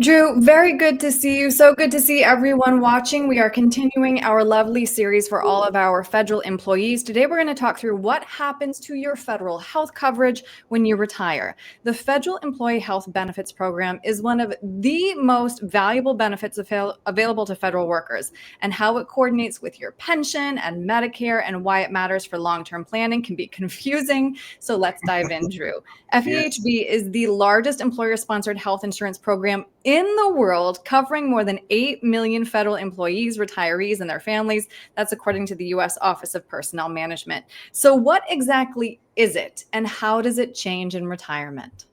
Drew, very good to see you. So good to see everyone watching. We are continuing our lovely series for all of our federal employees. Today, we're going to talk through what happens to your federal health coverage when you retire. The Federal Employee Health Benefits Program is one of the most valuable benefits available to federal workers, and how it coordinates with your pension and Medicare and why it matters for long-term planning can be confusing. So let's dive in, Drew. FEHB is the largest employer-sponsored health insurance program in the world, covering more than 8 million federal employees, retirees, and their families. That's according to the U.S. Office of Personnel Management. So what exactly is it, and how does it change in retirement?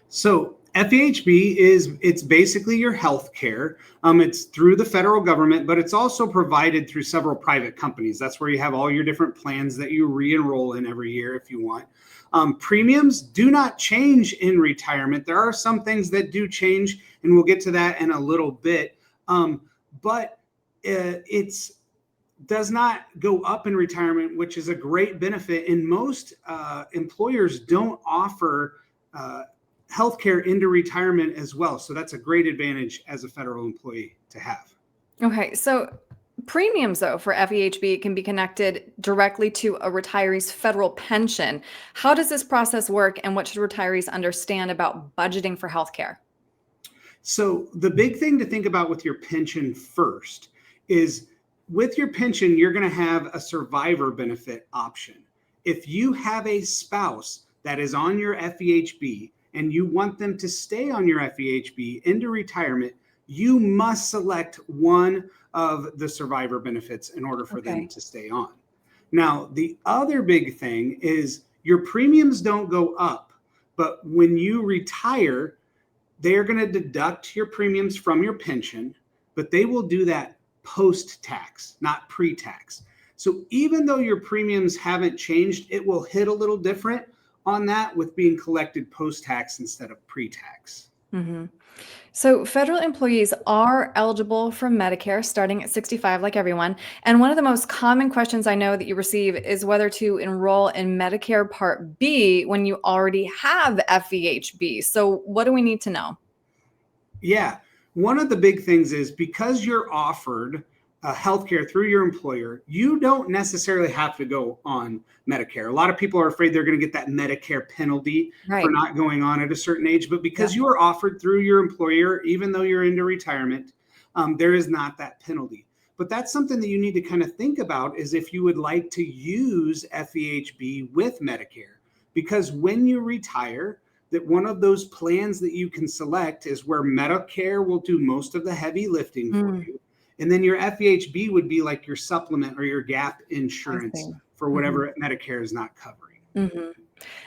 So FEHB it's basically your health care. It's through the federal government, but it's also provided through several private companies. That's where you have all your different plans that you re-enroll in every year if you want. Premiums do not change in retirement. There are some things that do change, and we'll get to that in a little bit. But it does not go up in retirement, which is a great benefit. And most employers don't offer healthcare into retirement as well. So that's a great advantage as a federal employee to have. Okay, so premiums, though, for FEHB can be connected directly to a retiree's federal pension. How does this process work, and what should retirees understand about budgeting for healthcare? So the big thing to think about with your pension first is with your pension, you're going to have a survivor benefit option. If you have a spouse that is on your FEHB and you want them to stay on your FEHB into retirement, you must select one of the survivor benefits in order for them to stay on. Now, the other big thing is your premiums don't go up, but when you retire, they are going to deduct your premiums from your pension, but they will do that post-tax, not pre-tax. So even though your premiums haven't changed, it will hit a little different on that with being collected post-tax instead of pre-tax. Mm-hmm. So federal employees are eligible for Medicare starting at 65, like everyone. And one of the most common questions I know that you receive is whether to enroll in Medicare Part B when you already have FEHB. So what do we need to know? Yeah, one of the big things is because you're offered healthcare through your employer, you don't necessarily have to go on Medicare. A lot of people are afraid they're going to get that Medicare penalty for not going on at a certain age, but because you are offered through your employer, even though you're into retirement, there is not that penalty. But that's something that you need to kind of think about, is if you would like to use FEHB with Medicare, because when you retire, that one of those plans that you can select is where Medicare will do most of the heavy lifting for you. And then your FEHB would be like your supplement or your gap insurance for whatever Medicare is not covering.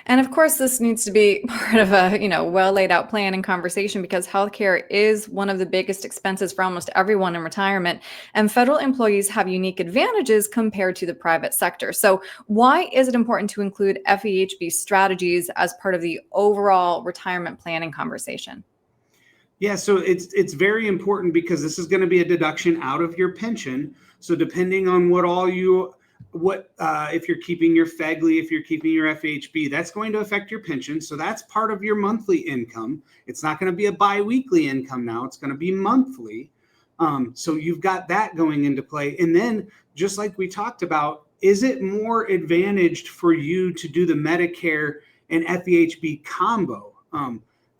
And of course, this needs to be part of a well laid out plan and conversation, because healthcare is one of the biggest expenses for almost everyone in retirement. And federal employees have unique advantages compared to the private sector. So why is it important to include FEHB strategies as part of the overall retirement planning conversation? Yeah, so it's very important because this is going to be a deduction out of your pension. So depending on if you're keeping your FEGLI, if you're keeping your FEHB, that's going to affect your pension. So that's part of your monthly income. It's not going to be a biweekly income now. It's going to be monthly. So you've got that going into play. And then just like we talked about, is it more advantaged for you to do the Medicare and FEHB combo?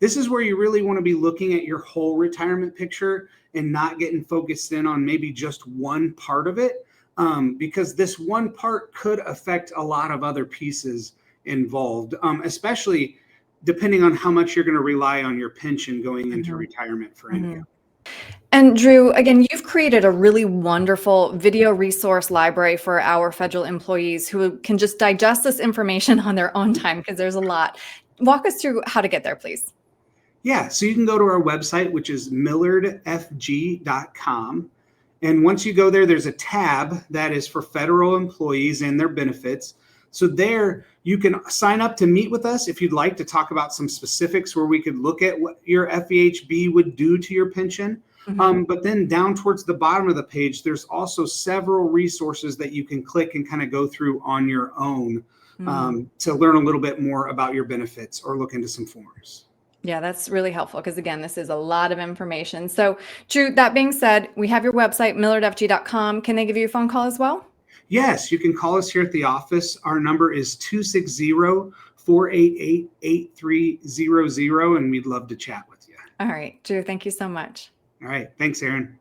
This is where you really want to be looking at your whole retirement picture and not getting focused in on maybe just one part of it, because this one part could affect a lot of other pieces involved, especially depending on how much you're going to rely on your pension going into retirement for income. And Drew, again, you've created a really wonderful video resource library for our federal employees who can just digest this information on their own time, because there's a lot. Walk us through how to get there, please. Yeah, so you can go to our website, which is millardfg.com. And once you go there, there's a tab that is for federal employees and their benefits. So there you can sign up to meet with us if you'd like to talk about some specifics where we could look at what your FEHB would do to your pension. But then down towards the bottom of the page, there's also several resources that you can click and kind of go through on your own to learn a little bit more about your benefits or look into some forms. Yeah, that's really helpful because, again, this is a lot of information. So, Drew, that being said, we have your website, millardfg.com. Can they give you a phone call as well? Yes, you can call us here at the office. Our number is 260-488-8300, and we'd love to chat with you. All right, Drew, thank you so much. All right. Thanks, Erin.